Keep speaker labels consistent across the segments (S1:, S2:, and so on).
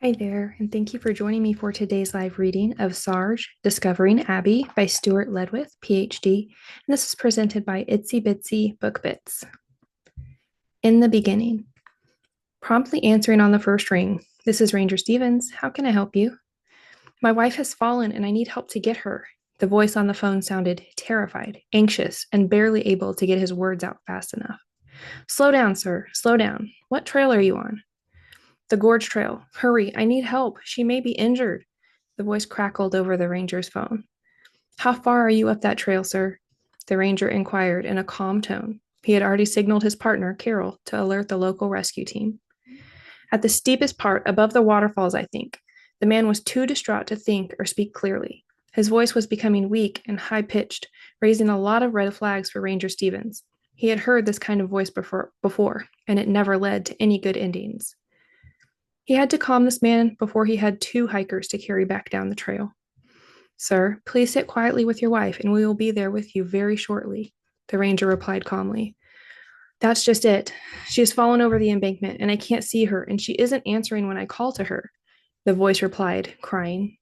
S1: Hi there, and thank you for joining me for today's live reading of Sarge, Discovering Abby by Stuart Ledwith, PhD. And this is presented by Itsy Bitsy Book Bits. In the beginning, promptly answering on the first ring. This is Ranger Stevens. How can I help you? My wife has fallen and I need help to get her. The voice on the phone sounded terrified, anxious, and barely able to get his words out fast enough. Slow down, sir. Slow down. What trail are you on? The gorge trail. Hurry, I need help. She may be injured. The voice crackled over the ranger's phone. How far are you up that trail, sir? The ranger inquired in a calm tone. He had already signaled his partner, Carol, to alert the local rescue team. At the steepest part, above the waterfalls, I think. The man was too distraught to think or speak clearly. His voice was becoming weak and high pitched, raising a lot of red flags for Ranger Stevens. He had heard this kind of voice before, and it never led to any good endings. He had to calm this man before he had two hikers to carry back down the trail. Sir, please sit quietly with your wife, and we will be there with you very shortly, the ranger replied calmly. That's just it. She has fallen over the embankment, and I can't see her, and she isn't answering when I call to her, the voice replied, crying.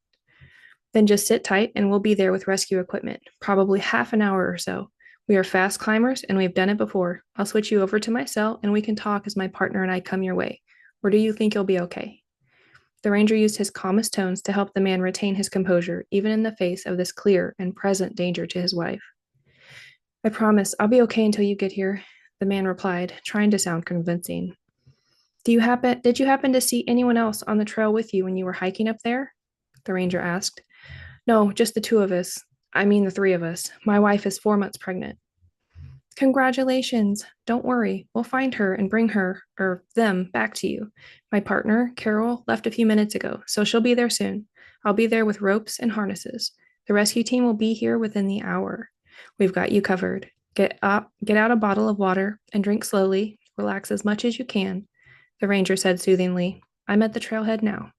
S1: Then just sit tight, and we'll be there with rescue equipment, probably half an hour or so. We are fast climbers, and we've done it before. I'll switch you over to my cell, and we can talk as my partner and I come your way. Or do you think you'll be okay? The ranger used his calmest tones to help the man retain his composure, even in the face of this clear and present danger to his wife. I promise I'll be okay until you get here, the man replied, trying to sound convincing. Did you happen to see anyone else on the trail with you when you were hiking up there? The ranger asked. No, just the two of us. I mean the three of us. My wife is 4 months pregnant. Congratulations. Don't worry. We'll find her and bring her, or them, back to you. My partner, Carol, left a few minutes ago, so she'll be there soon. I'll be there with ropes and harnesses. The rescue team will be here within the hour. We've got you covered. Get out a bottle of water and drink slowly. Relax as much as you can, the ranger said soothingly. I'm at the trailhead now.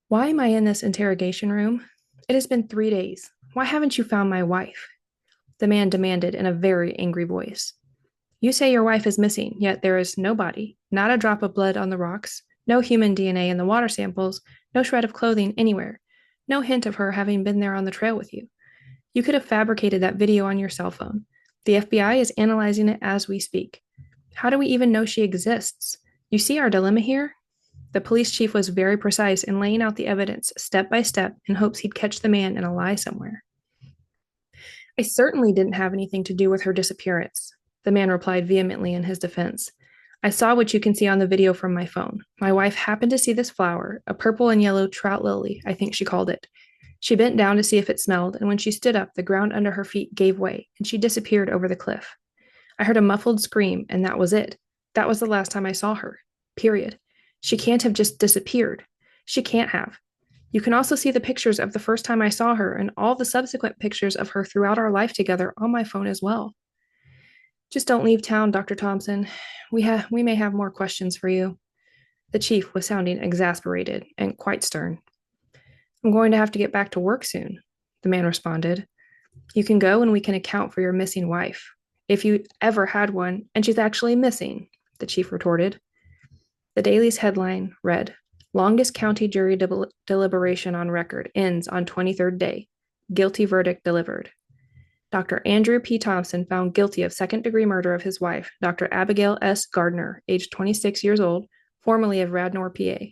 S1: Why am I in this interrogation room? It has been 3 days. Why haven't you found my wife? The man demanded in a very angry voice. You say your wife is missing, yet there is no body, not a drop of blood on the rocks, no human DNA in the water samples, no shred of clothing anywhere, no hint of her having been there on the trail with you. You could have fabricated that video on your cell phone. The FBI is analyzing it as we speak. How do we even know she exists? You see our dilemma here? The police chief was very precise in laying out the evidence step by step in hopes he'd catch the man in a lie somewhere. I certainly didn't have anything to do with her disappearance, the man replied vehemently in his defense. I saw what you can see on the video from my phone. My wife happened to see this flower, a purple and yellow trout lily, I think she called it. She bent down to see if it smelled, and when she stood up, the ground under her feet gave way, and she disappeared over the cliff. I heard a muffled scream, and that was it. That was the last time I saw her. Period. She can't have just disappeared. She can't have. You can also see the pictures of the first time I saw her and all the subsequent pictures of her throughout our life together on my phone as well. Just don't leave town, Dr. Thompson. We may have more questions for you. The chief was sounding exasperated and quite stern. I'm going to have to get back to work soon, the man responded. You can go and we can account for your missing wife. If you ever had one, and she's actually missing, the chief retorted. The Daily's headline read, Longest county jury deliberation on record ends on 23rd day. Guilty verdict delivered. Dr. Andrew P. Thompson found guilty of second-degree murder of his wife, Dr. Abigail S. Gardner, aged 26 years old, formerly of Radnor, PA.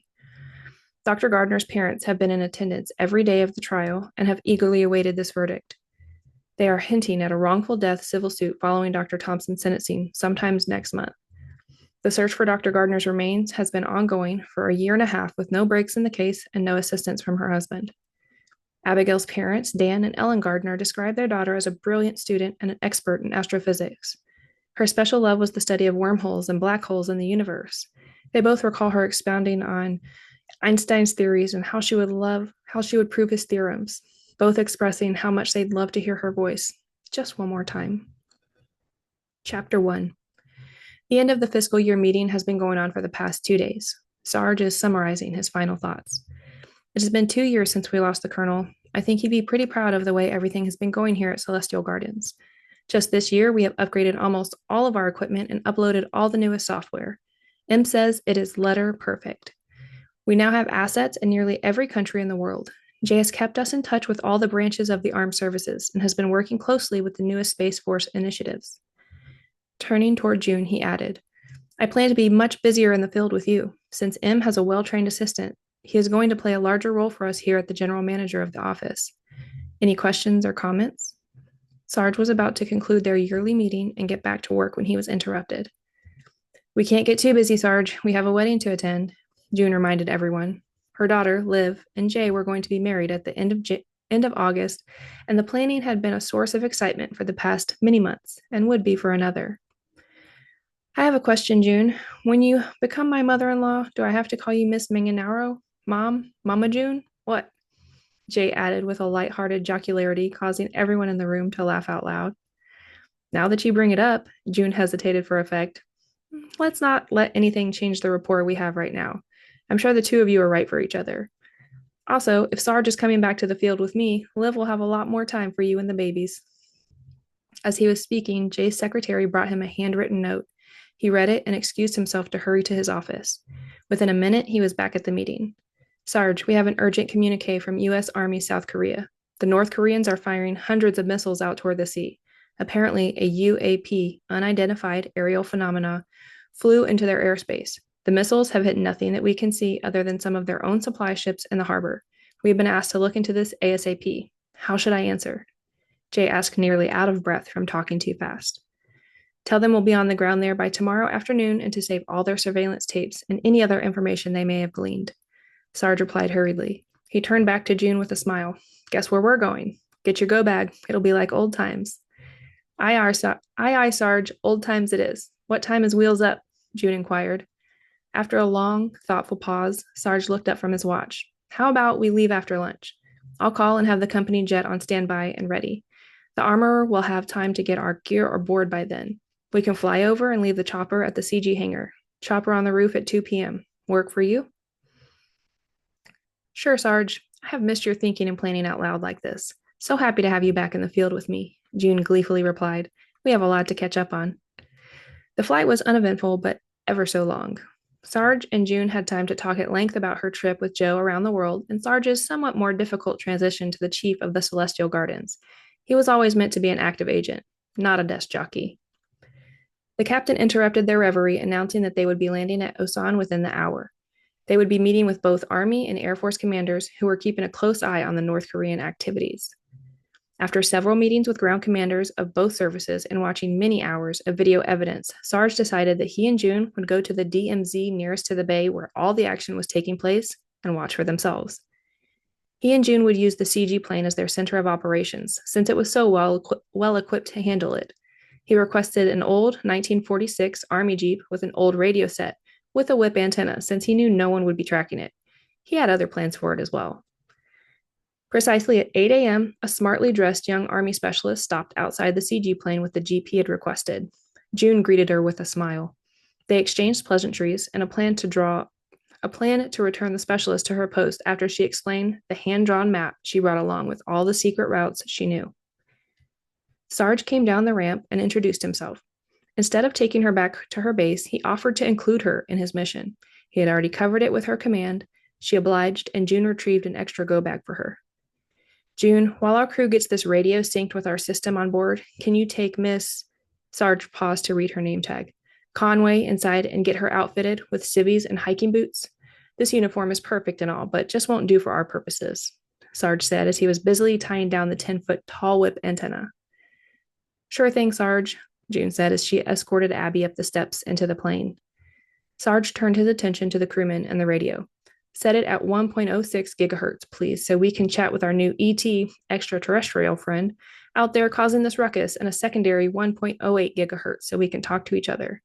S1: Dr. Gardner's parents have been in attendance every day of the trial and have eagerly awaited this verdict. They are hinting at a wrongful death civil suit following Dr. Thompson's sentencing sometime next month. The search for Dr. Gardner's remains has been ongoing for a year and a half with no breaks in the case and no assistance from her husband. Abigail's parents, Dan and Ellen Gardner, described their daughter as a brilliant student and an expert in astrophysics. Her special love was the study of wormholes and black holes in the universe. They both recall her expounding on Einstein's theories and how she would prove his theorems, both expressing how much they'd love to hear her voice just one more time. Chapter 1. The end of the fiscal year meeting has been going on for the past 2 days. Sarge is summarizing his final thoughts. It has been 2 years since we lost the colonel. I think he'd be pretty proud of the way everything has been going here at Celestial Gardens. Just this year, we have upgraded almost all of our equipment and uploaded all the newest software. M says it is letter perfect. We now have assets in nearly every country in the world. Jay has kept us in touch with all the branches of the armed services and has been working closely with the newest Space Force initiatives. Turning toward June, he added, I plan to be much busier in the field with you. Since M has a well-trained assistant, he is going to play a larger role for us here at the general manager of the office. Any questions or comments? Sarge was about to conclude their yearly meeting and get back to work when he was interrupted. We can't get too busy, Sarge. We have a wedding to attend, June reminded everyone. Her daughter, Liv, and Jay were going to be married at the end of August, and the planning had been a source of excitement for the past many months and would be for another. I have a question, June. When you become my mother-in-law, do I have to call you Miss Manganaro? Mom? Mama June? What? Jay added with a light-hearted jocularity, causing everyone in the room to laugh out loud. Now that you bring it up, June hesitated for effect. Let's not let anything change the rapport we have right now. I'm sure the two of you are right for each other. Also, if Sarge is coming back to the field with me, Liv will have a lot more time for you and the babies. As he was speaking, Jay's secretary brought him a handwritten note. He read it and excused himself to hurry to his office. Within a minute, he was back at the meeting. Sarge, we have an urgent communique from U.S. Army South Korea. The North Koreans are firing hundreds of missiles out toward the sea. Apparently, a UAP, unidentified aerial phenomena, flew into their airspace. The missiles have hit nothing that we can see other than some of their own supply ships in the harbor. We have been asked to look into this ASAP. How should I answer? Jay asked, nearly out of breath from talking too fast. Tell them we'll be on the ground there by tomorrow afternoon and to save all their surveillance tapes and any other information they may have gleaned. Sarge replied hurriedly. He turned back to June with a smile. Guess where we're going? Get your go bag. It'll be like old times. Aye, Sarge. Old times it is. What time is Wheels Up? June inquired. After a long, thoughtful pause, Sarge looked up from his watch. How about we leave after lunch? I'll call and have the company jet on standby and ready. The armorer will have time to get our gear aboard by then. We can fly over and leave the chopper at the CG hangar. Chopper on the roof at 2 p.m. Work for you? Sure, Sarge. I have missed your thinking and planning out loud like this. So happy to have you back in the field with me, June gleefully replied. We have a lot to catch up on. The flight was uneventful, but ever so long. Sarge and June had time to talk at length about her trip with Joe around the world and Sarge's somewhat more difficult transition to the chief of the Celestial Gardens. He was always meant to be an active agent, not a desk jockey. The captain interrupted their reverie, announcing that they would be landing at Osan within the hour. They would be meeting with both Army and Air Force commanders who were keeping a close eye on the North Korean activities. After several meetings with ground commanders of both services and watching many hours of video evidence, Sarge decided that he and June would go to the DMZ nearest to the bay where all the action was taking place and watch for themselves. He and June would use the CG plane as their center of operations, since it was so well equipped to handle it. He requested an old 1946 Army Jeep with an old radio set with a whip antenna, since he knew no one would be tracking it. He had other plans for it as well. Precisely at 8 a.m., a smartly dressed young Army specialist stopped outside the CG plane with the Jeep he had requested. June greeted her with a smile. They exchanged pleasantries and a plan to return the specialist to her post after she explained the hand-drawn map she brought along with all the secret routes she knew. Sarge came down the ramp and introduced himself. Instead of taking her back to her base, he offered to include her in his mission. He had already covered it with her command. She obliged, and June retrieved an extra go bag for her. June, while our crew gets this radio synced with our system on board, can you take Miss... Sarge paused to read her name tag. Conway inside and get her outfitted with civvies and hiking boots? This uniform is perfect and all, but just won't do for our purposes, Sarge said as he was busily tying down the 10-foot tall whip antenna. Sure thing, Sarge, June said as she escorted Abby up the steps into the plane. Sarge turned his attention to the crewman and the radio. Set it at 1.06 gigahertz, please, so we can chat with our new ET extraterrestrial friend out there causing this ruckus, and a secondary 1.08 gigahertz so we can talk to each other.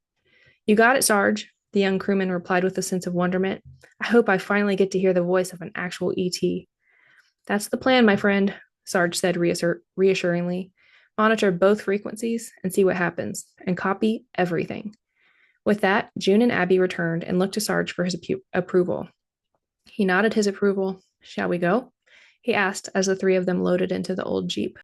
S1: You got it, Sarge, the young crewman replied with a sense of wonderment. I hope I finally get to hear the voice of an actual ET. That's the plan, my friend, Sarge said reassuringly. Monitor both frequencies and see what happens, and copy everything. With that, June and Abby returned and looked to Sarge for his approval. He nodded his approval. Shall we go? He asked as the three of them loaded into the old Jeep.